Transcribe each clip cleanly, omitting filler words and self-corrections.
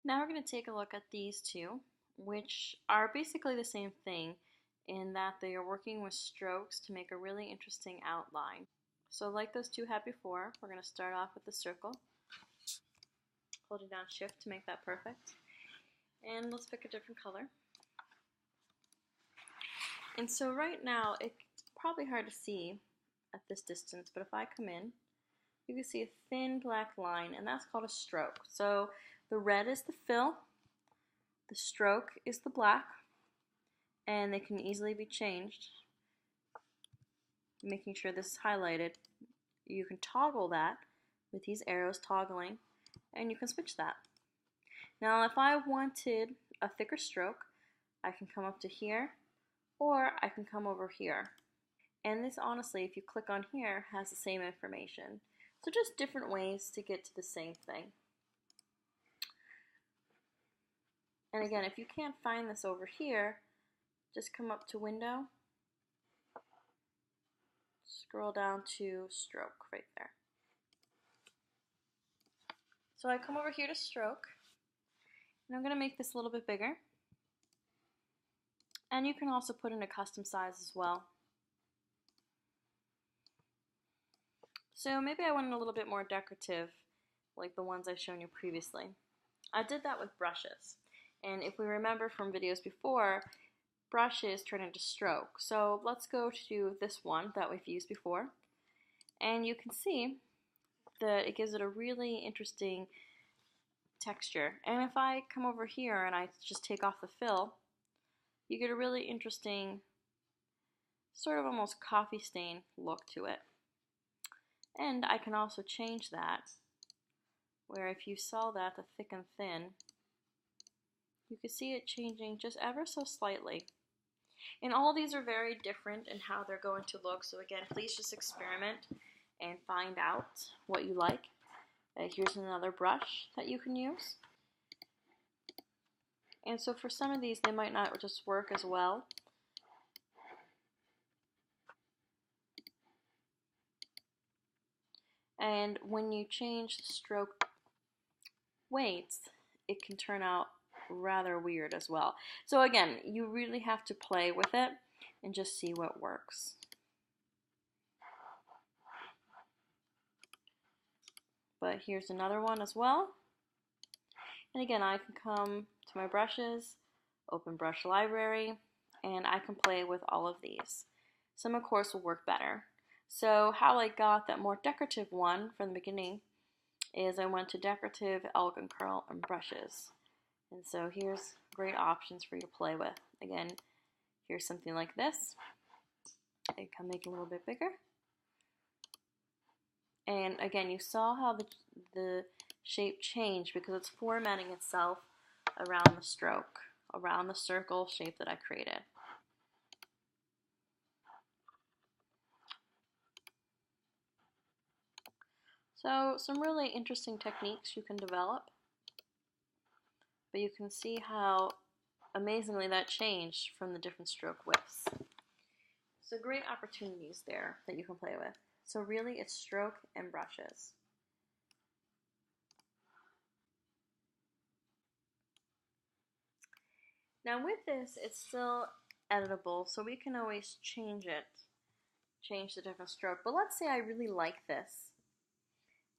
Now we're going to take a look at these two, which are basically the same thing in that they are working with strokes to make a really interesting outline. So like those two had before, we're going to start off with the circle, holding down shift to make that perfect. And let's pick a different color. And so right now, it's probably hard to see at this distance, but if I come in, you can see a thin black line, and that's called a stroke. So the red is the fill, the stroke is the black, and they can easily be changed. Making sure this is highlighted, you can toggle that with these arrows toggling, and you can switch that. Now if I wanted a thicker stroke, I can come up to here, or I can come over here. And this, honestly, if you click on here, has the same information. So just different ways to get to the same thing. And again, if you can't find this over here, just come up to Window, scroll down to Stroke right there. So I come over here to Stroke, and I'm going to make this a little bit bigger. And you can also put in a custom size as well. So maybe I want it a little bit more decorative, like the ones I've shown you previously. I did that with brushes. And if we remember from videos before, brushes turn into stroke. So let's go to this one that we've used before. And you can see that it gives it a really interesting texture. And if I come over here and I just take off the fill, you get a really interesting, sort of almost coffee stain look to it. And I can also change that, where if you saw that, the thick and thin, you can see it changing just ever so slightly. And all these are very different in how they're going to look, so again, please just experiment and find out what you like. Here's another brush that you can use. And so for some of these, they might not just work as well. And when you change the stroke weights, it can turn out rather weird as well. So again, you really have to play with it and just see what works. But here's another one as well. And again, I can come to my brushes, open brush library, and I can play with all of these. Some of course will work better. So how I got that more decorative one from the beginning is I went to Decorative, Elegant Curl, and Brushes. And so here's great options for you to play with. Again, here's something like this. I can make it a little bit bigger. And again, you saw how the shape changed because it's formatting itself around the stroke, around the circle shape that I created. So some really interesting techniques you can develop, but you can see how amazingly that changed from the different stroke widths. So great opportunities there that you can play with. So really it's stroke and brushes. Now with this, it's still editable, so we can always change it, change the different stroke. But let's say I really like this,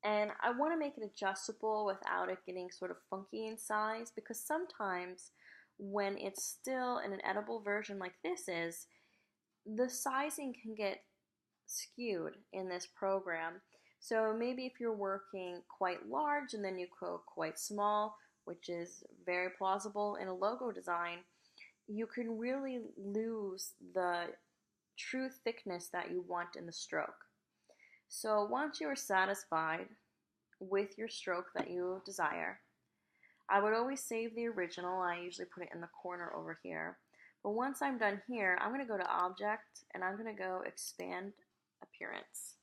and I want to make it adjustable without it getting sort of funky in size, because sometimes when it's still in an editable version like this is, the sizing can get skewed in this program. So maybe if you're working quite large and then you go quite small, which is very plausible in a logo design, you can really lose the true thickness that you want in the stroke. So once you are satisfied with your stroke that you desire, I would always save the original. I usually put it in the corner over here. But once I'm done here, I'm going to go to Object and I'm going to go Expand Appearance.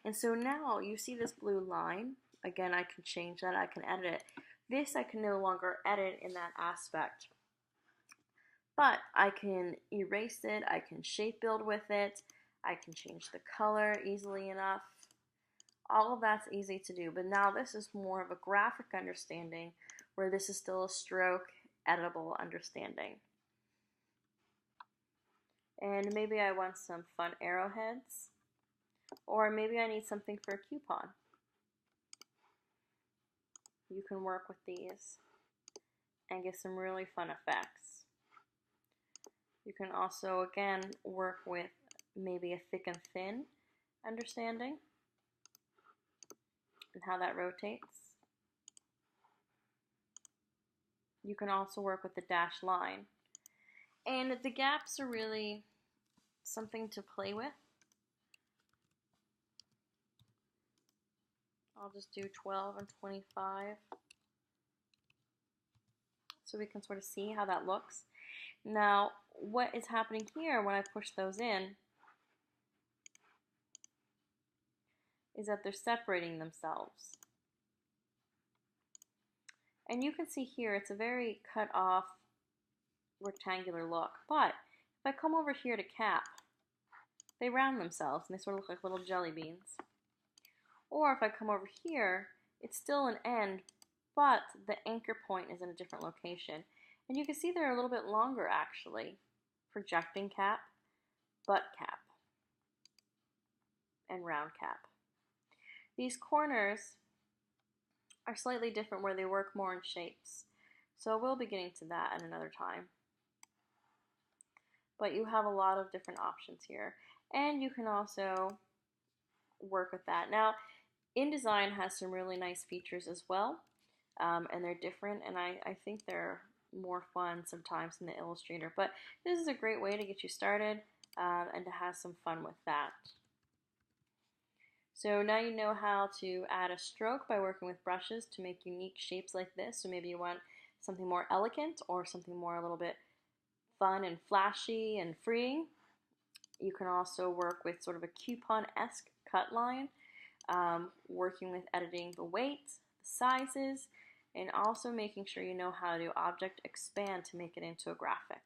And so now you see this blue line. Again, I can change that. I can edit it. This I can no longer edit in that aspect. But I can erase it. I can shape build with it. I can change the color easily enough. All of that's easy to do. But now this is more of a graphic understanding where this is still a stroke editable understanding. And maybe I want some fun arrowheads, or maybe I need something for a coupon. You can work with these and get some really fun effects. You can also, again, work with maybe a thick and thin understanding and how that rotates. You can also work with the dashed line. And the gaps are really something to play with. I'll just do 12 and 25 so we can sort of see how that looks. Now, what is happening here when I push those in is that they're separating themselves. And you can see here it's a very cut off rectangular look, but if I come over here to cap, they round themselves and they sort of look like little jelly beans. Or if I come over here, it's still an end, but the anchor point is in a different location. And you can see they're a little bit longer actually. Projecting cap, butt cap, and round cap. These corners are slightly different where they work more in shapes. So we'll be getting to that at another time. But you have a lot of different options here. And you can also work with that. Now, InDesign has some really nice features as well. And they're different, and I think they're more fun sometimes than the Illustrator. But this is a great way to get you started and to have some fun with that. So now you know how to add a stroke by working with brushes to make unique shapes like this. So maybe you want something more elegant or something more a little bit fun and flashy and freeing. You can also work with sort of a coupon-esque cut line, working with editing the weight, the sizes, and also making sure you know how to object expand to make it into a graphic.